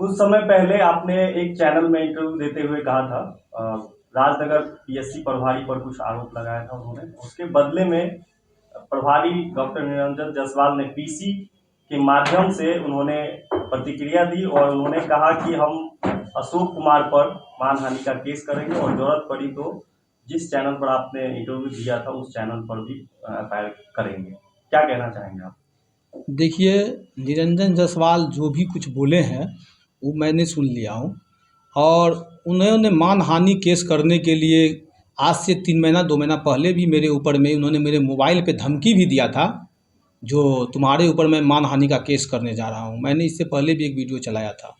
कुछ समय पहले आपने एक चैनल में इंटरव्यू देते हुए कहा था, राजनगर पीएससी प्रभारी पर कुछ आरोप लगाया था उन्होंने। उसके बदले में प्रभारी डॉक्टर निरंजन जायसवाल ने पीसी के माध्यम से उन्होंने प्रतिक्रिया दी और उन्होंने कहा कि हम अशोक कुमार पर मानहानि का केस करेंगे और जरूरत पड़ी तो जिस चैनल पर आपने इंटरव्यू दिया था उस चैनल पर भी एफआईआर करेंगे। क्या कहना चाहेंगे आप? देखिए, निरंजन जायसवाल जो भी कुछ बोले हैं वो मैंने सुन लिया हूँ। और उन्होंने मानहानि केस करने के लिए आज से 3 महीना 2 महीना पहले भी मेरे ऊपर में उन्होंने मेरे मोबाइल पे धमकी भी दिया था, जो तुम्हारे ऊपर मैं मानहानि का केस करने जा रहा हूँ। मैंने इससे पहले भी एक वीडियो चलाया था,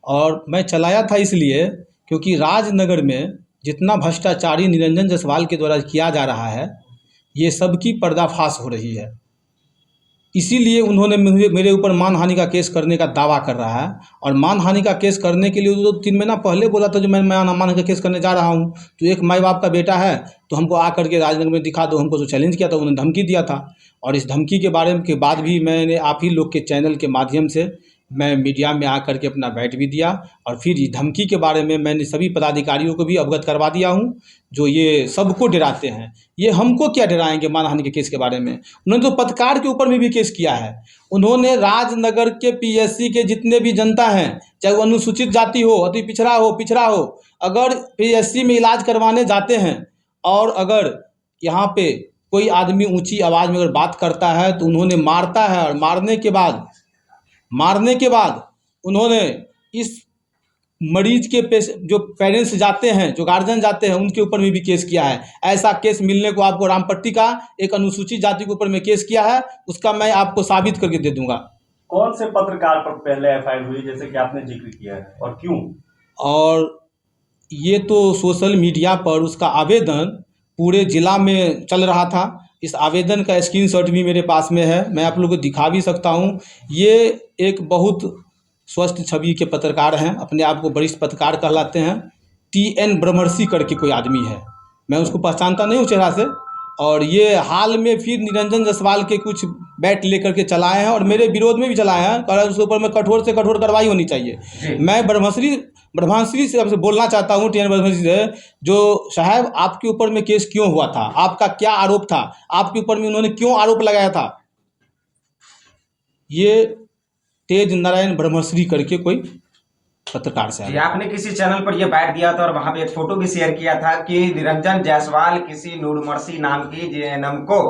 और मैं चलाया था इसलिए क्योंकि राजनगर में जितना भ्रष्टाचारी निरंजन जायसवाल के द्वारा किया जा रहा है, ये सबकी पर्दाफाश हो रही है। इसीलिए उन्होंने मेरे ऊपर मानहानि का केस करने का दावा कर रहा है। और मानहानि का केस करने के लिए तो 3 महीना पहले बोला था जो मैं मानहानि का केस करने जा रहा हूँ। तो एक माई बाप का बेटा है तो हमको आ करके राजनगर में दिखा दो, हमको जो चैलेंज किया था उन्होंने धमकी दिया था। और इस धमकी के बारे में के बाद भी मैंने आप ही लोग के चैनल के माध्यम से मैं मीडिया में आकर के अपना बैठ भी दिया, और फिर इस धमकी के बारे में मैंने सभी पदाधिकारियों को भी अवगत करवा दिया हूँ, जो ये सबको डराते हैं। ये हमको क्या डराएंगे मानहानि के केस के बारे में? उन्होंने तो पत्रकार के ऊपर में भी केस किया है। उन्होंने राजनगर के पीएससी के जितने भी जनता हैं, चाहे वो अनुसूचित जाति हो, अति पिछड़ा हो, अगर पीएससी में इलाज करवाने जाते हैं और अगर यहाँ पे कोई आदमी ऊंची आवाज़ में अगर बात करता है तो उन्होंने मारता है, और मारने के बाद उन्होंने इस मरीज के जो पेरेंट्स जाते हैं, जो गार्जियन जाते हैं, उनके ऊपर में भी केस किया है। ऐसा केस मिलने को आपको रामपट्टी का एक अनुसूचित जाति के ऊपर में केस किया है, उसका मैं आपको साबित करके दे दूंगा। कौन से पत्रकार पर पहले एफआईआर हुई जैसे कि आपने जिक्र किया है, और क्यों? और ये तो सोशल मीडिया पर उसका आवेदन पूरे ज़िला में चल रहा था। इस आवेदन का स्क्रीनशॉट भी मेरे पास में है, मैं आप लोगों को दिखा भी सकता हूँ। ये एक बहुत स्वस्थ छवि के पत्रकार हैं, अपने आप को वरिष्ठ पत्रकार कहलाते हैं। TN ब्रह्मर्षि करके कोई आदमी है, मैं उसको पहचानता नहीं हूँ चेहरा से। और ये हाल में फिर निरंजन जायसवाल के कुछ बैट लेकर के चलाए हैं और मेरे विरोध में भी चलाए हैं, और उसके ऊपर में कठोर से कठोर कार्रवाई होनी चाहिए। मैं ब्रह्मश्री से आपसे बोलना चाहता हूँ, TN ब्रह्मश्री से, जो साहब आपके ऊपर में केस क्यों हुआ था, आपका क्या आरोप था, आपके ऊपर में उन्होंने क्यों आरोप लगाया था? ये तेज नारायण ब्रह्मश्री करके कोई पत्रकार से जी, आपने किसी चैनल पर यह बैठ दिया था और वहां पे एक फोटो भी शेयर किया था कि निरंजन जायसवाल किसी नूरमर्सी नाम की JNM को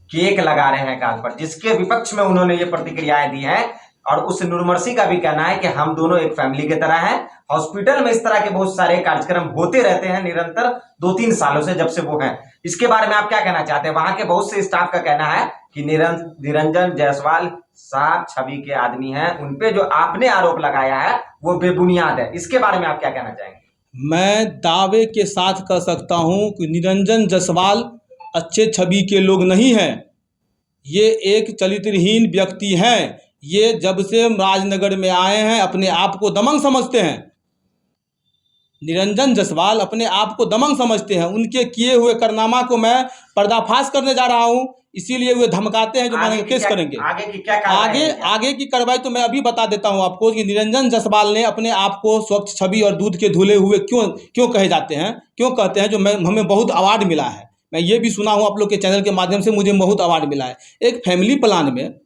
केक लगा रहे हैं गाल पर, जिसके विपक्ष में उन्होंने ये प्रतिक्रियाएं दी हैं। और उस नूरमर्सी का भी कहना है कि हम दोनों एक फैमिली की तरह हैं। हॉस्पिटल में इस तरह के बहुत सारे कार्यक्रम होते रहते हैं निरंतर 2-3 सालों से, जब से वो हैं। इसके बारे में आप क्या कहना चाहते हैं? वहां के बहुत से स्टाफ का कहना है कि निरंजन जायसवाल साफ छवि के आदमी हैं, उनपे जो आपने आरोप लगाया है वो बेबुनियाद है। इसके बारे में आप क्या कहना चाहेंगे? मैं दावे के साथ कह सकता हूं कि निरंजन जायसवाल अच्छे छवि के लोग नहीं हैं। ये एक चरित्रहीन व्यक्ति हैं। ये जब से राजनगर में आए हैं अपने आप को दमंग समझते हैं। निरंजन जायसवाल अपने आप को दमंग समझते हैं। उनके किए हुए कारनामा को मैं पर्दाफाश करने जा रहा हूं, इसीलिए वे धमकाते हैं जो मैंने केस करेंगे। आगे की कार्रवाई तो मैं अभी बता देता हूं आपको कि निरंजन जायसवाल ने अपने आप को स्वच्छ छवि और दूध के धुले हुए क्यों कहे जाते हैं, क्यों कहते हैं? जो हमें बहुत अवार्ड मिला है, मैं ये भी सुना हूं आप लोग के चैनल के माध्यम से, मुझे बहुत अवार्ड मिला है। एक फैमिली प्लान में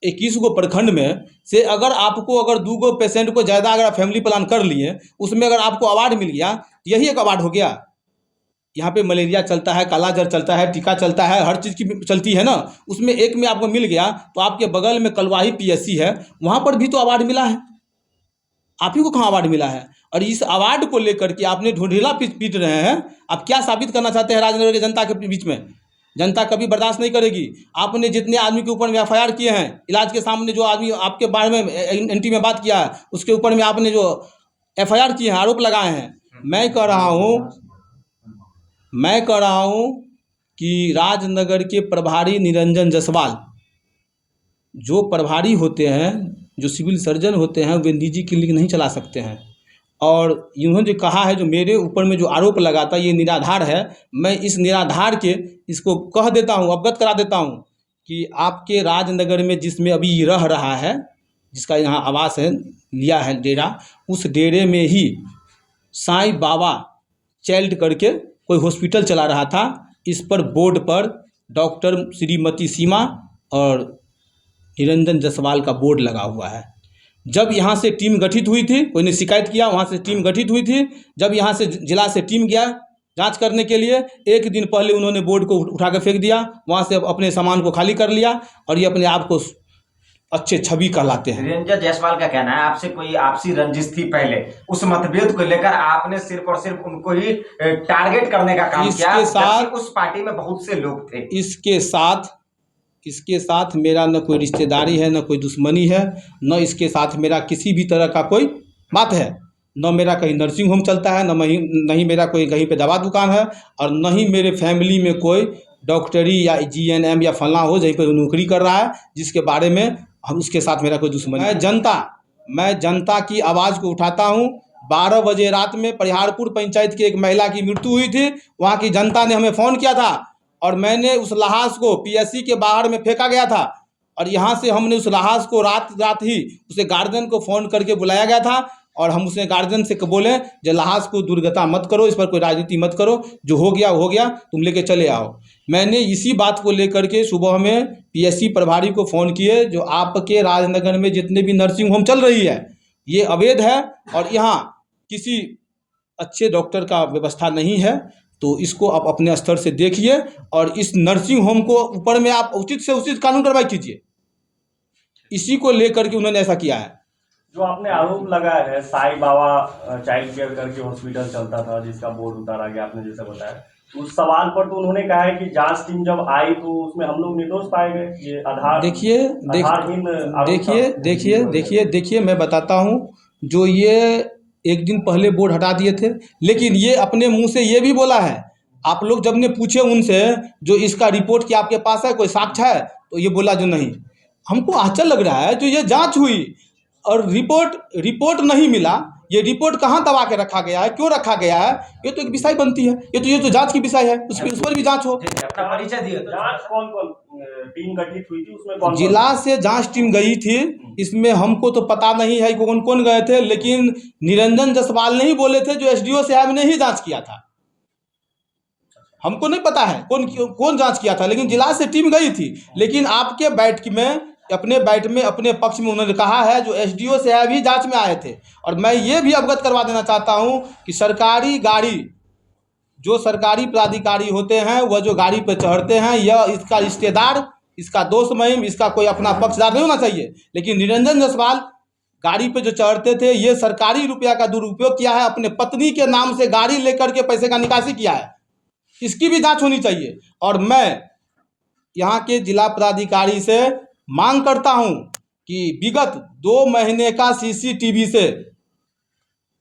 21 गो प्रखंड में से अगर आपको 2 गो पेशेंट को ज़्यादा अगर आप फैमिली प्लान कर लिए, उसमें अगर आपको अवार्ड मिल गया, यही एक अवार्ड हो गया। यहाँ पे मलेरिया चलता है, काला जर चलता है, टीका चलता है, हर चीज़ की चलती है ना, उसमें एक में आपको मिल गया। तो आपके बगल में कलवाही PSC है, वहाँ पर भी तो अवार्ड मिला है, आप ही को कहाँ अवार्ड मिला है? और इस अवार्ड को लेकर के आपने ढोढेला पीट रहे हैं। आप क्या साबित करना चाहते हैं राजनगर की जनता के बीच में? जनता कभी बर्दाश्त नहीं करेगी। आपने जितने आदमी के ऊपर में FIR किए हैं, इलाज के सामने जो आदमी आपके बारे में NT में बात किया है, उसके ऊपर में आपने जो FIR किए हैं, आरोप लगाए हैं, मैं कह रहा हूँ कि राजनगर के प्रभारी निरंजन जायसवाल, जो प्रभारी होते हैं, जो सिविल सर्जन होते हैं, वे निजी क्लिनिक नहीं चला सकते हैं। और इन्होंने जो कहा है, जो मेरे ऊपर में जो आरोप लगाता, ये निराधार है। मैं इस निराधार के इसको कह देता हूँ, अवगत करा देता हूँ कि आपके राजनगर में जिसमें अभी रह रहा है, जिसका यहाँ आवास है, लिया है डेरा, उस डेरे में ही साईं बाबा चाइल्ड करके कोई हॉस्पिटल चला रहा था। इस पर बोर्ड पर डॉक्टर श्रीमती सीमा और निरंजन जायसवाल का बोर्ड लगा हुआ है। जब यहाँ से टीम गठित हुई थी, कोई ने शिकायत किया, वहाँ से टीम गठित हुई थी। जब यहाँ से जिला से टीम गया जांच करने के लिए, एक दिन पहले उन्होंने बोर्ड को उठा कर फेंक दिया, वहाँ से अपने सामान को खाली कर लिया और ये अपने आप को अच्छे छवि कहलाते हैं। निरंजन जायसवाल का कहना है आपसे कोई आपसी रंजिश थी पहले, उस मतभेद को लेकर आपने सिर्फ और सिर्फ उनको ही टारगेट करने का काम किया, जबकि उस पार्टी में बहुत से लोग थे। इसके साथ मेरा न कोई रिश्तेदारी है, न कोई दुश्मनी है, न इसके साथ मेरा किसी भी तरह का कोई बात है। न मेरा कहीं नर्सिंग होम चलता है, न ही मेरा कोई कहीं पे दवा दुकान है, और न ही मेरे फैमिली में कोई डॉक्टरी या GNM या फलना हो जहीं पर नौकरी कर रहा है, जिसके बारे में हम उसके साथ मेरा कोई दुश्मनी। मैं जनता की आवाज़ को उठाता हूँ। 12 बजे रात में परिहारपुर पंचायत की एक महिला की मृत्यु हुई थी। वहाँ की जनता ने हमें फ़ोन किया था और मैंने उस लाश को PSC के बाहर में फेंका गया था, और यहाँ से हमने उस लाश को रात ही उसे गार्जियन को फ़ोन करके बुलाया गया था, और हम उसे गार्जियन से बोले जो लाश को दुर्गता मत करो, इस पर कोई राजनीति मत करो, जो हो गया, तुम लेके चले आओ। मैंने इसी बात को लेकर के सुबह में PSC प्रभारी को फ़ोन किए, जो आपके राजनगर में जितने भी नर्सिंग होम चल रही है ये अवैध है और यहाँ किसी अच्छे डॉक्टर का व्यवस्था नहीं है, तो इसको आप अपने स्तर से देखिए और इस नर्सिंग होम को ऊपर में आप उचित से उचित कानून कार्रवाई कीजिए। इसी को लेकर के उन्होंने ऐसा किया है। जो आपने आरोप लगाया है साईं बाबा चाइल्ड केयर करके हॉस्पिटल चलता था जिसका बोर्ड उतारा गया, आपने जैसे बताया, तो उस सवाल पर तो उन्होंने कहा है कि जांच टीम जब आई तो उसमें हम लोग निर्दोष पाए गए। ये देखिए मैं बताता हूँ, जो ये एक दिन पहले बोर्ड हटा दिए थे, लेकिन ये अपने मुंह से ये भी बोला है, आप लोग जब ने पूछे उनसे जो इसका रिपोर्ट क्या आपके पास है, कोई साक्ष्य है, तो ये बोला जो नहीं। हमको आश्चर्य लग रहा है, जो ये जांच हुई और रिपोर्ट नहीं मिला, ये रिपोर्ट कहाँ दबा के रखा गया है, क्यों रखा गया है, ये तो एक विषय बनती है, ये तो जांच की विषय है, उस पर भी जांच हो। अपना परिचय दिए। जांच कौन टीम गठित हुई थी, उसमें कौन जिला से जांच टीम गई थी, इसमें हमको तो पता नहीं है कौन कौन गए थे, लेकिन निरंजन जायसवाल ने ही बोले थे, जो SDO साहब ने ही जांच किया था। हमको नहीं पता है कौन जांच किया था, लेकिन जिला से टीम गई थी। लेकिन आपके बैठक में अपने पक्ष में उन्होंने कहा है जो SDO साहब ही जांच में आए थे। और मैं ये भी अवगत करवा देना चाहता हूं कि सरकारी गाड़ी, जो सरकारी पदाधिकारी होते हैं, वह जो गाड़ी पर चढ़ते हैं, यह इसका रिश्तेदार, इसका दोस्त महिम, इसका कोई अपना पक्षदार नहीं होना चाहिए। लेकिन निरंजन जायसवाल गाड़ी पे जो चढ़ते थे, ये सरकारी रुपया का दुरुपयोग किया है, अपने पत्नी के नाम से गाड़ी लेकर के पैसे का निकासी किया है, इसकी भी जांच होनी चाहिए। और मैं यहाँ के जिला पदाधिकारी से मांग करता हूं कि विगत 2 महीने का CCTV से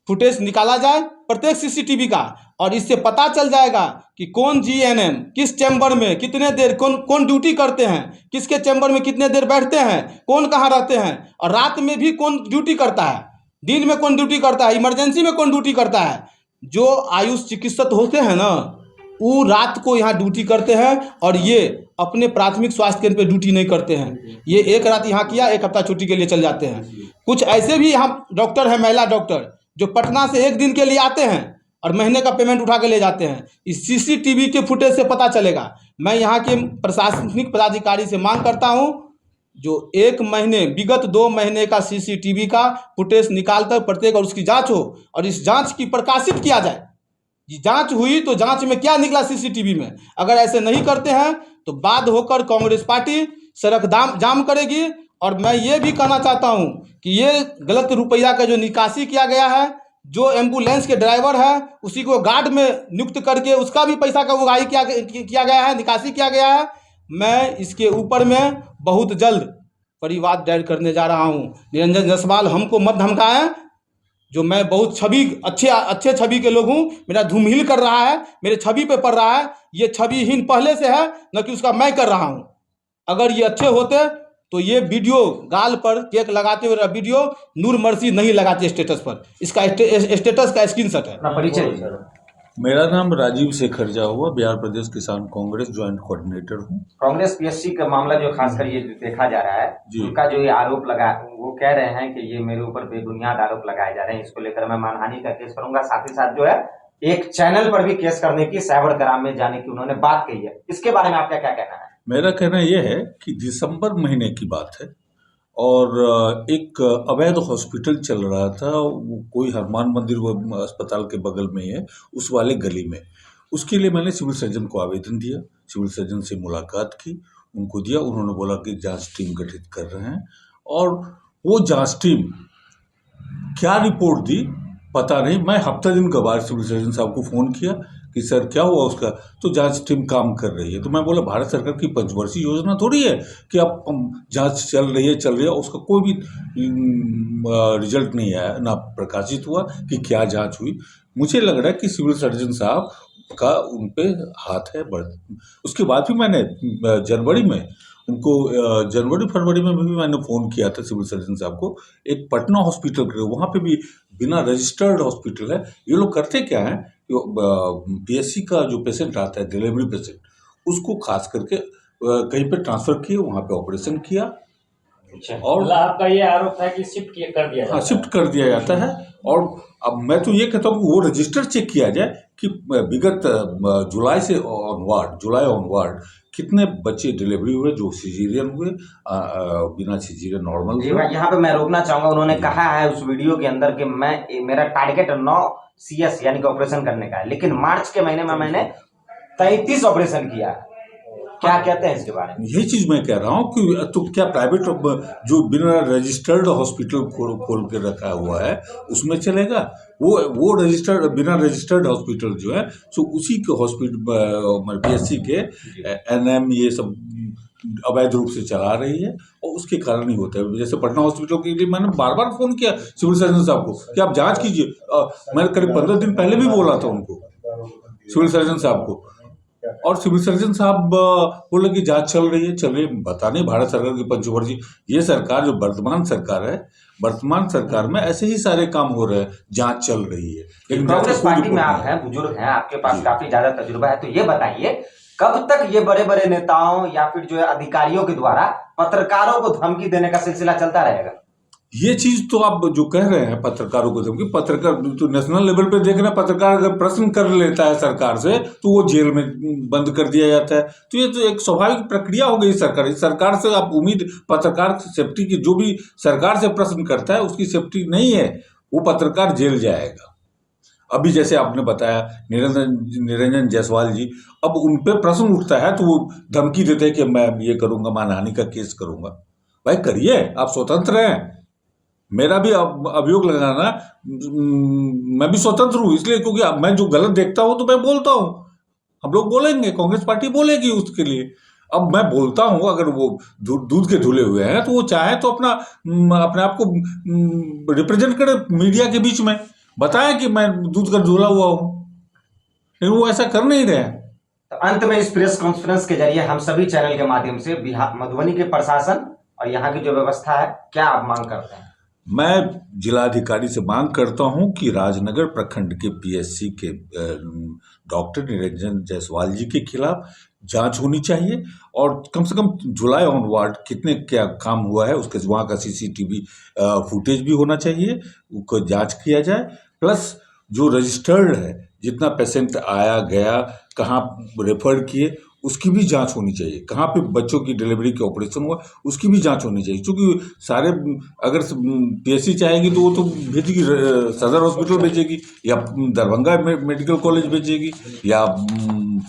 फुटेज निकाला जाए, प्रत्येक CCTV का, और इससे पता चल जाएगा कि कौन GNM किस चैम्बर में कितने देर कौन ड्यूटी करते हैं, किसके चैम्बर में कितने देर बैठते हैं, कौन कहाँ रहते हैं, और रात में भी कौन ड्यूटी करता है, दिन में कौन ड्यूटी करता है, इमरजेंसी में कौन ड्यूटी करता है। जो आयुष चिकित्सक होते हैं ना, वो रात को यहाँ ड्यूटी करते हैं, और ये अपने प्राथमिक स्वास्थ्य केंद्र पे ड्यूटी नहीं करते हैं। ये एक रात यहाँ किया, एक हफ्ता छुट्टी के लिए चल जाते हैं। कुछ ऐसे भी यहाँ डॉक्टर हैं, महिला डॉक्टर, जो पटना से एक दिन के लिए आते हैं और महीने का पेमेंट उठा के ले जाते हैं। इस CCTV के फुटेज से पता चलेगा। मैं यहाँ के प्रशासनिक पदाधिकारी से मांग करता हूँ, जो विगत 2 महीने का CCTV का फुटेज निकालकर प्रत्येक और उसकी जाँच हो, और इस जाँच की प्रकाशित किया जाए। ये जांच हुई तो जांच में क्या निकला CCTV में। अगर ऐसे नहीं करते हैं तो बाध्य होकर कांग्रेस पार्टी सड़क जाम करेगी। और मैं ये भी कहना चाहता हूं कि ये गलत रुपया का जो निकासी किया गया है, जो एम्बुलेंस के ड्राइवर है उसी को गार्ड में नियुक्त करके उसका भी पैसा का उगाही किया गया है, निकासी किया गया है। मैं इसके ऊपर में बहुत जल्द परिवाद दायर करने जा रहा हूँ। निरंजन जायसवाल हमको मत धमकाएं, जो मैं बहुत अच्छे छवि के लोग हूँ, मेरा धूमहिल कर रहा है, मेरे छवि पे पड़ रहा है। ये छविहीन पहले से है, न कि उसका मैं कर रहा हूँ। अगर ये अच्छे होते तो ये वीडियो गाल पर केक लगाते हुए वीडियो नूर मर्सी नहीं लगाते स्टेटस पर। इसका स्टेटस का स्क्रीनशॉट है। परिचय। मेरा नाम राजीव शेखर झा हुआ, बिहार प्रदेश किसान कांग्रेस ज्वाइंट कोऑर्डिनेटर हूँ। कांग्रेस पीएससी का मामला जो खासकर ये देखा जा रहा है, जी। उनका जो ये आरोप लगा, वो कह रहे हैं कि ये मेरे ऊपर बेबुनियाद आरोप लगाए जा रहे हैं, इसको लेकर मैं मानहानि का केस करूंगा। साथ ही साथ जो है एक चैनल पर भी केस करने की, साइबर क्राइम में जाने की उन्होंने बात कही है। इसके बारे में आपका क्या कहना है? मेरा कहना यह है कि दिसंबर महीने की बात है और एक अवैध हॉस्पिटल चल रहा था, वो कोई हनुमान मंदिर वो अस्पताल के बगल में ही है, उस वाले गली में। उसके लिए मैंने सिविल सर्जन को आवेदन दिया, सिविल सर्जन से मुलाकात की, उनको दिया। उन्होंने बोला कि जांच टीम गठित कर रहे हैं और वो जांच टीम क्या रिपोर्ट दी पता नहीं। मैं हफ्ता दिन के बाद सिविल सर्जन साहब को फ़ोन किया कि सर क्या हुआ उसका, तो जांच टीम काम कर रही है। तो मैं बोला भारत सरकार की पंचवर्षीय योजना थोड़ी है कि अब जांच चल रही है, उसका कोई भी रिजल्ट नहीं आया, ना प्रकाशित हुआ कि क्या जांच हुई। मुझे लग रहा है कि सिविल सर्जन साहब का उन पे हाथ है। उसके बाद भी मैंने जनवरी में उनको जनवरी फरवरी में भी मैंने फ़ोन किया था सिविल सर्जन साहब को। एक पटना हॉस्पिटल के वहाँ पे भी बिना रजिस्टर्ड हॉस्पिटल है। ये लोग करते क्या है, पीएससी का जो पेशेंट आता है, डिलीवरी पेशेंट, उसको खास करके कहीं पे ट्रांसफ़र किए, वहाँ पे ऑपरेशन किया। और मतलब आपका ये आरोप है कि शिफ्ट कर दिया जाता है? शिफ्ट कर दिया जाता है। और अब मैं तो ये कहता हूँ कि वो रजिस्टर चेक किया जाए कि विगत जुलाई ऑनवर्ड कितने बच्चे डिलीवरी हुए जो सिजेरियन हुए, बिना सिजेरियन नॉर्मल हुए। यहाँ पे मैं रोकना चाहूंगा। उन्होंने कहा है उस वीडियो के अंदर कि मेरा टारगेट 9 CS यानी कि ऑपरेशन करने का है, लेकिन मार्च के महीने में मैंने 33 ऑपरेशन किया। क्या कहते हैं इसके बारे में? यही चीज मैं कह रहा हूँ कि तो क्या प्राइवेट जो बिना रजिस्टर्ड हॉस्पिटल खोल के रखा हुआ है उसमें चलेगा? वो रजिस्टर्ड, बिना रजिस्टर्ड हॉस्पिटल जो है, सो उसी के हॉस्पिटल पीएससी के NM ये सब अवैध रूप से चला रही है और उसके कारण ही होता है। जैसे पटना हॉस्पिटल के लिए मैंने बार बार फोन किया सिविल सर्जन साहब को कि आप जांच कीजिए। मैंने करीब 15 दिन पहले भी बोला था उनको, सिविल सर्जन साहब को, और सिविल सर्जन साहब बोले कि जांच चल रही है। बता नहीं भारत सरकार की पंचवर्षीय ये सरकार जो वर्तमान सरकार है, वर्तमान सरकार में ऐसे ही सारे काम हो रहे हैं, जांच चल रही है। लेकिन कांग्रेस पार्टी में आप हैं, बुजुर्ग हैं, आपके पास काफी ज्यादा तजुर्बा है, तो ये बताइए कब तक ये बड़े बड़े नेताओं या फिर जो है अधिकारियों के द्वारा पत्रकारों को धमकी देने का सिलसिला चलता रहेगा? ये चीज तो आप जो कह रहे हैं पत्रकारों को धमकी, पत्रकार तो नेशनल लेवल पे देख रहे हैं, पत्रकार अगर प्रश्न कर लेता है सरकार से तो वो जेल में बंद कर दिया जाता है। तो ये तो एक स्वाभाविक प्रक्रिया हो गई सरकार से आप उम्मीद, पत्रकार सेफ्टी की, जो भी सरकार से प्रश्न करता है उसकी सेफ्टी नहीं है, वो पत्रकार जेल जाएगा। अभी जैसे आपने बताया निरंजन जायसवाल जी, अब उन पे प्रश्न उठता है तो वो धमकी देते हैं कि मैं ये करूंगा, मानहानि का केस करूंगा। भाई करिए, आप स्वतंत्र हैं। मेरा भी अभियोग लगाना, मैं भी स्वतंत्र हूँ, इसलिए क्योंकि अब मैं जो गलत देखता हूँ तो मैं बोलता हूँ। हम लोग बोलेंगे, कांग्रेस पार्टी बोलेगी उसके लिए। अब मैं बोलता हूँ, अगर वो दूध के धुले हुए हैं तो वो चाहे तो अपने आप को रिप्रेजेंट करे मीडिया के बीच में, बताएं कि मैं दूध का धुला हुआ हूँ, लेकिन वो ऐसा कर नहीं रहे। तो अंत में इस प्रेस कॉन्फ्रेंस के जरिए हम सभी चैनल के माध्यम से बिहार मधुबनी के प्रशासन और यहाँ की जो व्यवस्था है, क्या आप मांग करते हैं? मैं जिलाधिकारी से मांग करता हूं कि राजनगर प्रखंड के पीएससी के डॉक्टर निरंजन जायसवाल जी के खिलाफ जांच होनी चाहिए और कम से कम जुलाई ऑनवर्ड कितने क्या काम हुआ है उसके वहाँ का CCTV फुटेज भी होना चाहिए, उसको जांच किया जाए। प्लस जो रजिस्टर्ड है, जितना पेशेंट आया गया, कहाँ रेफर किए, उसकी भी जांच होनी चाहिए। कहाँ पे बच्चों की डिलीवरी के ऑपरेशन हुआ उसकी भी जांच होनी चाहिए, क्योंकि सारे अगर पीएससी चाहेगी तो वो तो भेजेगी, सदर हॉस्पिटल भेजेगी या दरभंगा मेडिकल कॉलेज भेजेगी या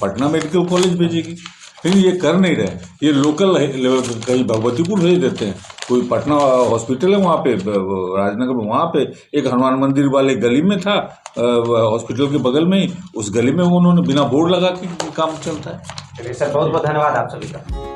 पटना मेडिकल कॉलेज भेजेगी, लेकिन ये कर नहीं रहे। ये लोकल लेवल कहीं भगवतीपुर भेज देते हैं, कोई पटना हॉस्पिटल है वहाँ पे राजनगर में, वहाँ पे एक हनुमान मंदिर वाले गली में था, हॉस्पिटल के बगल में ही, उस गली में उन्होंने बिना बोर्ड लगा के काम चलता है। चलिए सर, बहुत बहुत धन्यवाद आप सभी का।